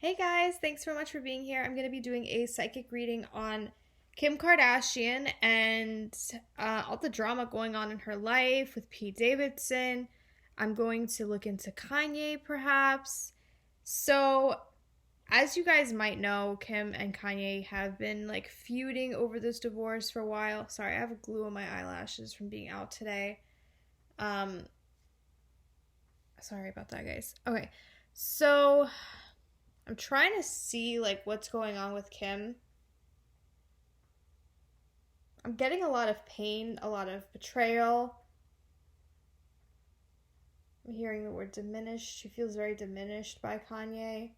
Hey guys, thanks so much for being here. I'm going to be doing a psychic reading on Kim Kardashian and all the drama going on in her life with Pete Davidson. I'm going to look into Kanye perhaps. So, as you guys might know, Kim and Kanye have been like feuding over this divorce for a while. Sorry, I have glue on my eyelashes from being out today. Um, Sorry about that, guys. Okay, so I'm trying to see like what's going on with Kim. I'm getting a lot of pain, a lot of betrayal. I'm hearing the word diminished. She feels very diminished by Kanye.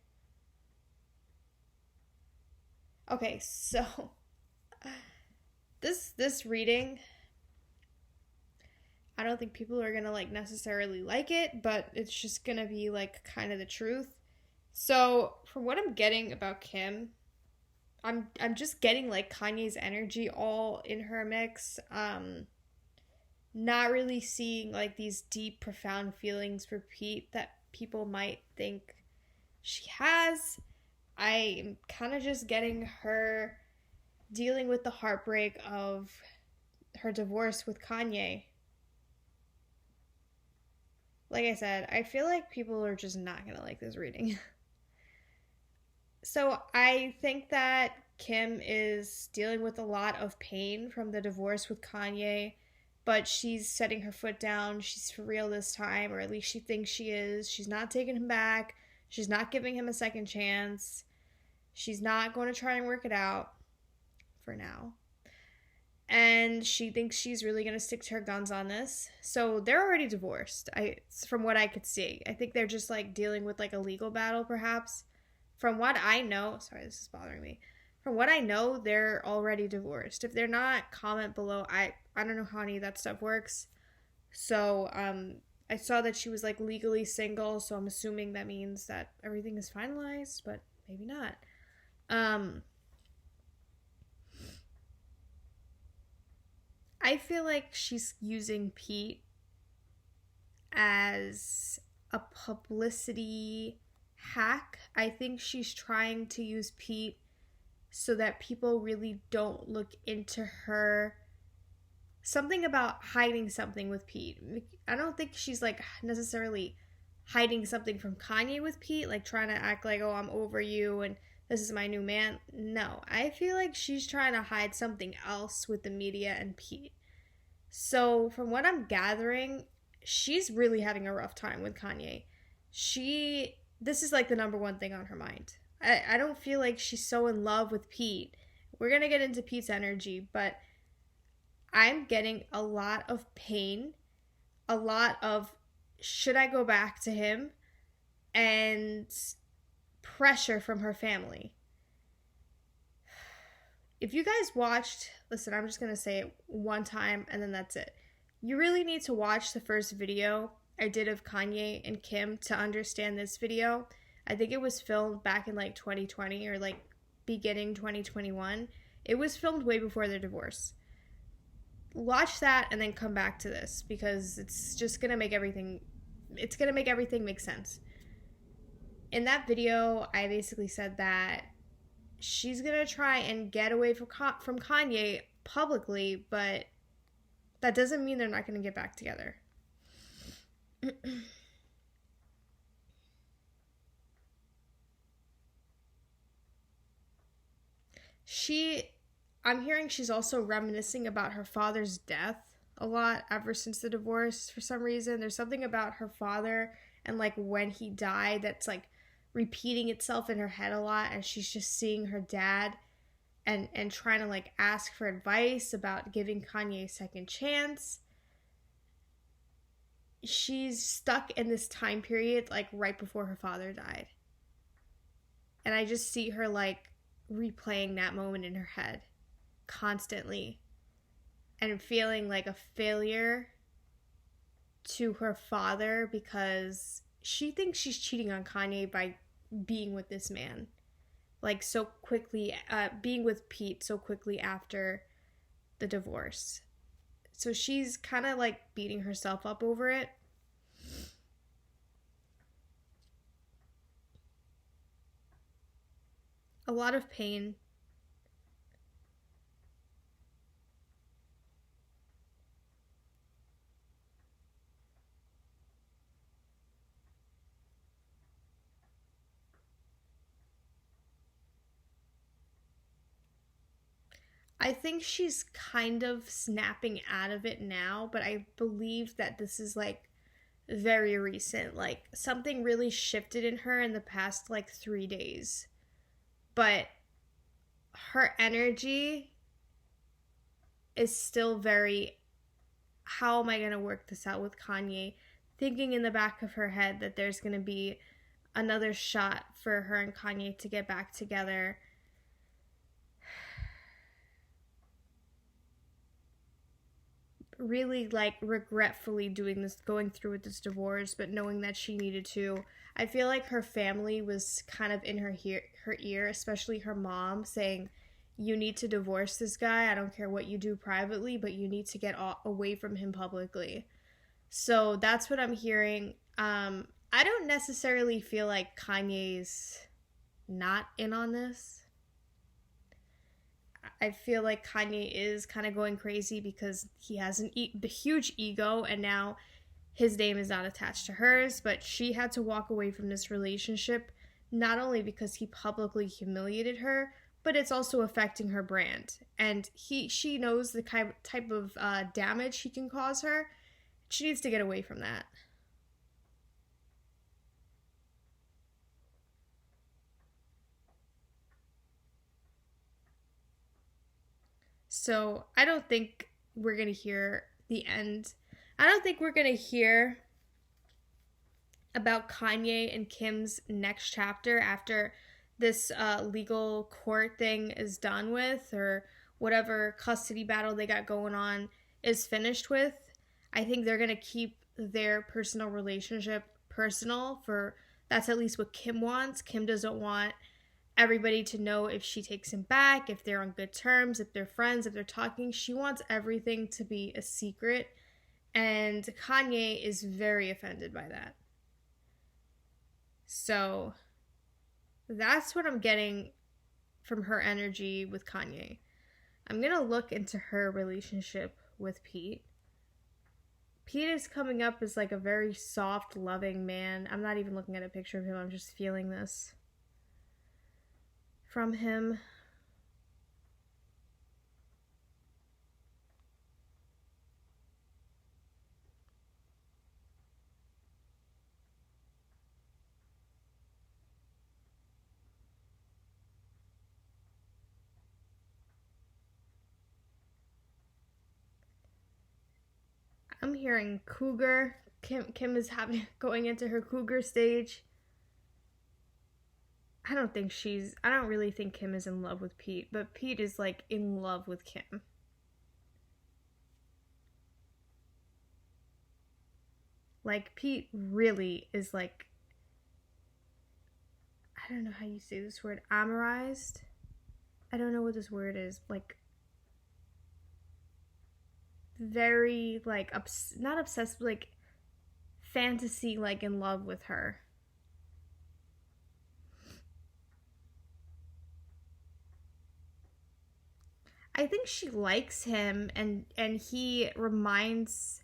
Okay, so this reading, I don't think people are going to like necessarily like it, but it's just going to be like kind of the truth. So, from what I'm getting about Kim, I'm just getting like Kanye's energy all in her mix. Not really seeing like these deep, profound feelings for Pete that people might think she has. I'm kind of just getting her dealing with the heartbreak of her divorce with Kanye. Like I said, I feel like people are just not gonna like this reading. So I think that Kim is dealing with a lot of pain from the divorce with Kanye, but she's setting her foot down. She's for real this time, or at least she thinks she is. She's not taking him back. She's not giving him a second chance. She's not going to try and work it out for now. And she thinks she's really going to stick to her guns on this. So they're already divorced. From what I could see. I think they're just like dealing with like a legal battle perhaps. From what I know, sorry, this is bothering me. From what I know, they're already divorced. If they're not, comment below. I don't know how any of that stuff works. So, I saw that she was like legally single, so I'm assuming that means that everything is finalized, but maybe not. Um, I feel like she's using Pete as a publicity hack. I think she's trying to use Pete so that people really don't look into her. Something about hiding something with Pete. I don't think she's like necessarily hiding something from Kanye with Pete, like trying to act like, oh, I'm over you and this is my new man. No, I feel like she's trying to hide something else with the media and Pete. So, from what I'm gathering, she's really having a rough time with Kanye. This is like the number one thing on her mind. I don't feel like she's so in love with Pete. We're going to get into Pete's energy, but I'm getting a lot of pain, a lot of should I go back to him, and pressure from her family. If you guys watched, listen, I'm just going to say it one time and then that's it. You really need to watch the first video I did of Kanye and Kim to understand this video. I think it was filmed back in like 2020 or like beginning 2021. It was filmed way before their divorce. Watch that and then come back to this because it's just going to make everything make sense. In that video, I basically said that she's going to try and get away from Kanye publicly, but that doesn't mean they're not going to get back together. I'm hearing she's also reminiscing about her father's death a lot ever since the divorce for some reason. There's something about her father and like when he died that's like repeating itself in her head a lot, and she's just seeing her dad and trying to like ask for advice about giving Kanye a second chance. She's stuck in this time period like right before her father died. And I just see her like replaying that moment in her head constantly and feeling like a failure to her father because she thinks she's cheating on Kanye by being with this man. Like so quickly, being with Pete so quickly after the divorce. So she's kind of like beating herself up over it. a lot of pain. I think she's kind of snapping out of it now, but I believe that this is like very recent. Like something really shifted in her in the past like 3 days. But her energy is still very, how am I going to work this out with Kanye? Thinking in the back of her head that there's going to be another shot for her and Kanye to get back together. Really like regretfully doing this, going through with this divorce, but knowing that she needed to. I feel like her family was kind of in her ear, especially her mom, saying, "You need to divorce this guy. I don't care what you do privately, but you need to get away from him publicly." So that's what I'm hearing. I don't necessarily feel like Kanye's not in on this. I feel like Kanye is kind of going crazy because he has the huge ego, and now his name is not attached to hers, but she had to walk away from this relationship not only because he publicly humiliated her, but it's also affecting her brand. And she knows the type of damage he can cause her. She needs to get away from that. So I don't think we're going to hear the end. I don't think we're going to hear about Kanye and Kim's next chapter after this legal court thing is done with, or whatever custody battle they got going on is finished with. I think they're going to keep their personal relationship personal. For that's at least what Kim wants. Kim doesn't want everybody to know if she takes him back, if they're on good terms, if they're friends, if they're talking. She wants everything to be a secret, and Kanye is very offended by that. So that's what I'm getting from her energy with Kanye. I'm going to look into her relationship with Pete. Pete is coming up as like a very soft, loving man. I'm not even looking at a picture of him. I'm just feeling this from him. I'm hearing cougar. Kim is going into her cougar stage. I don't really think Kim is in love with Pete, but Pete is like in love with Kim. Like Pete really is like, I don't know how you say this word, amorized. I don't know what this word is. Like very like not obsessed, but like fantasy, like in love with her. I think she likes him, and he reminds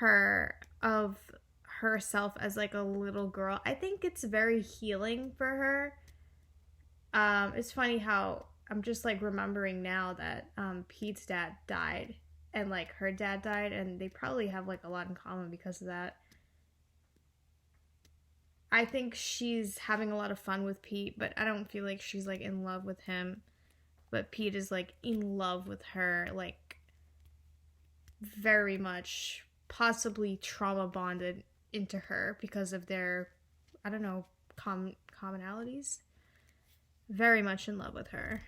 her of herself as like a little girl. I think it's very healing for her. It's funny how I'm just like remembering now that Pete's dad died and like her dad died, and they probably have like a lot in common because of that. I think she's having a lot of fun with Pete, but I don't feel like she's like in love with him. But Pete is like in love with her, like very much, possibly trauma bonded into her because of their, I don't know, commonalities. Very much in love with her.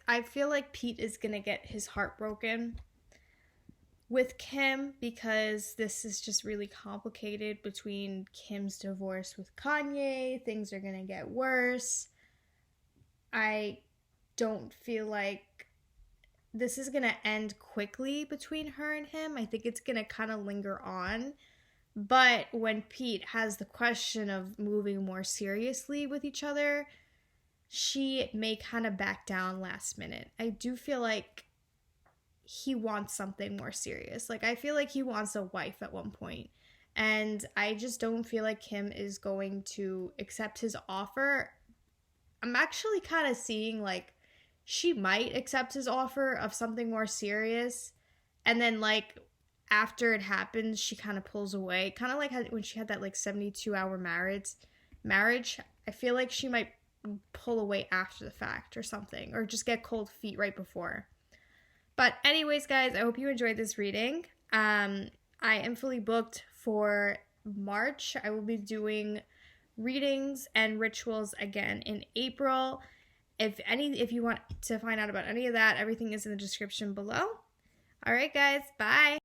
I feel like Pete is gonna get his heart broken with Kim because this is just really complicated between Kim's divorce with Kanye. Things are gonna get worse. I don't feel like this is gonna end quickly between her and him. I think it's gonna kind of linger on. But when Pete has the question of moving more seriously with each other, she may kind of back down last minute. I do feel like he wants something more serious. Like, I feel like he wants a wife at one point. And I just don't feel like Kim is going to accept his offer. I'm actually kind of seeing, like, she might accept his offer of something more serious. And then, like, after it happens, she kind of pulls away. Kind of like when she had that, like, 72-hour marriage. I feel like she might pull away after the fact or something. Or just get cold feet right before. But anyways, guys, I hope you enjoyed this reading. I am fully booked for March. I will be doing readings and rituals again in April. If you want to find out about any of that, everything is in the description below. All right, guys, bye.